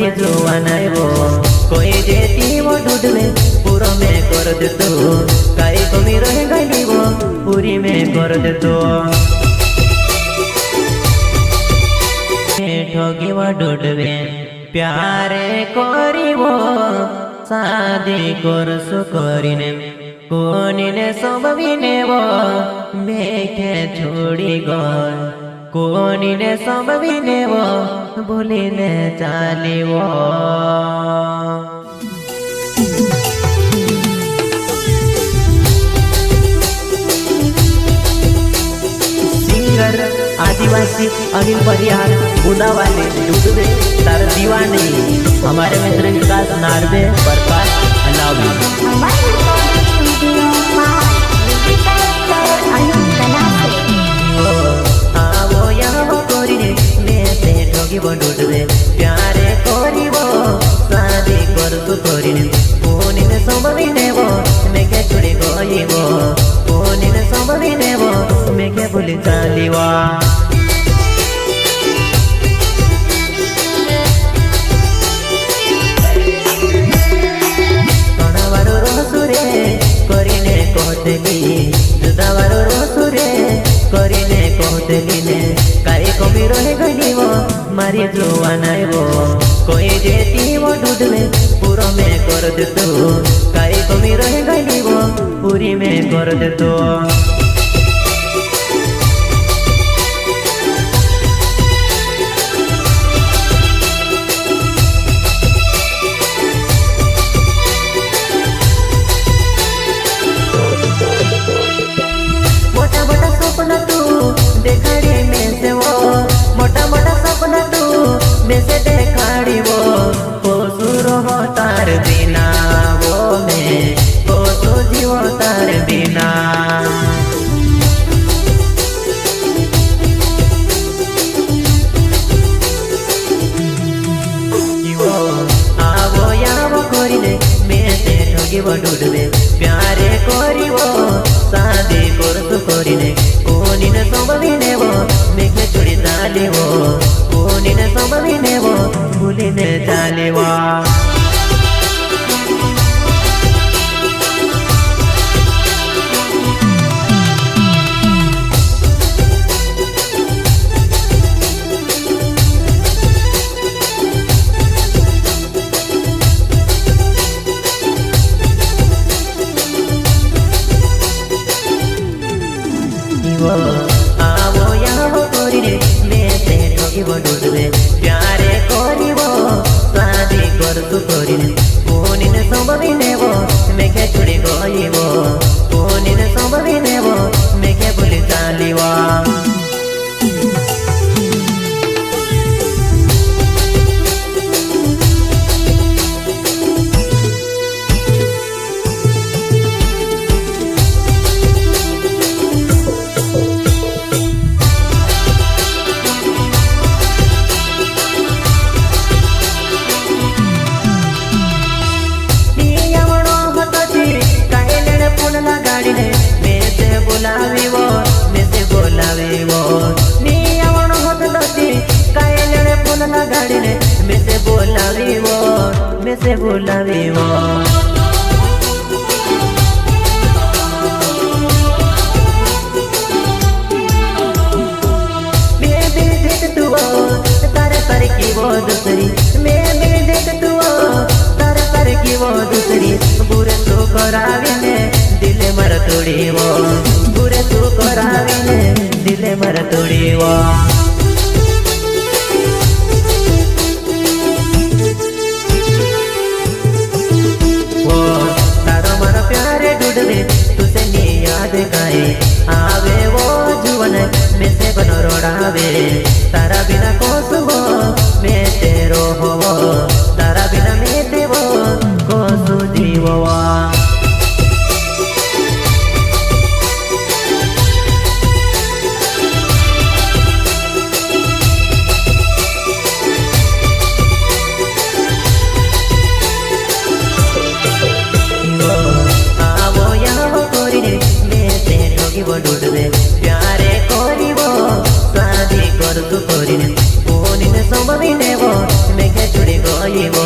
मारी जोवा नाय वो कोई जेती वो ढूंढले पूरा में कर दे तो काई कमी रह गई वो पूरी में कर दे तो ठगी वो ढूंढवे प्यारे करिवो शादी करसु करिने कोनिने संभविने वो मेखे छोड़ी गय कोनिने संभविने वो भूलिने चालिवो सिंगर आदिवासी अनिल परिहार उनावाले डुडुबे तार दीवाने हमारे मित्र विकास नारदे प्रकाश अलावी आवो यहाँ कोरिने मेते ठगी बंडुडुबे प्यारे कोरिवो शादी करसु कोरिने कोनिने संभविने वो मेके छुड़ी गइवो कोनिने संभविने वो मेके भूली चालिवा करिने कहतेली जुदावारो रोसुरे करिने कहतेली ने काई कमी रह गई वो मारी जोवा नाय वो कोई जेती वो ढूंढले पूरा में कर दे तो काई कमी रह गई वो पूरी में कर दे तो देखाड़ी में से वो मोटा मोटा सपना तू में से देखाड़ी वो सुर हो तार बिना वो में जीव तार बिना आवो यावो करिने में से ठगी बंडुडले प्यारे करिवो शादी करसु करिने कोनिने संभविने वो मेघे छुड़ी चालिवो कोनिने संभविने वो भूलिने चालिवा आवो यहाँ करिने मेते ठगी बंडुडुबे प्यारे करिवो शादी करसु करिने कोनिने संभविने वो मेघे छुड़ी गइवो कोनिने संभविने वो मेघे भूली चालिवा से बोलावे वो मैं भी देख तू तारे पर की वो दूसरी मैं भी देख तू तारे पर की वो दूसरी बुरे तू करावे ने दिल मर तोड़ी वो बुरे तू करावे ने दिल मर तोड़ी वो तुसे नी याद गाए आवे वो जुवन में से बनो रोड़ावे तारा बिना कोस हो मैं तेरो हो तारा बिना मैं देवो कोसु जीवो बंडुडले प्यारे करिवो शादी करसु करिने कोनिने संभविने वो मेघे छुड़ी गई बोलिब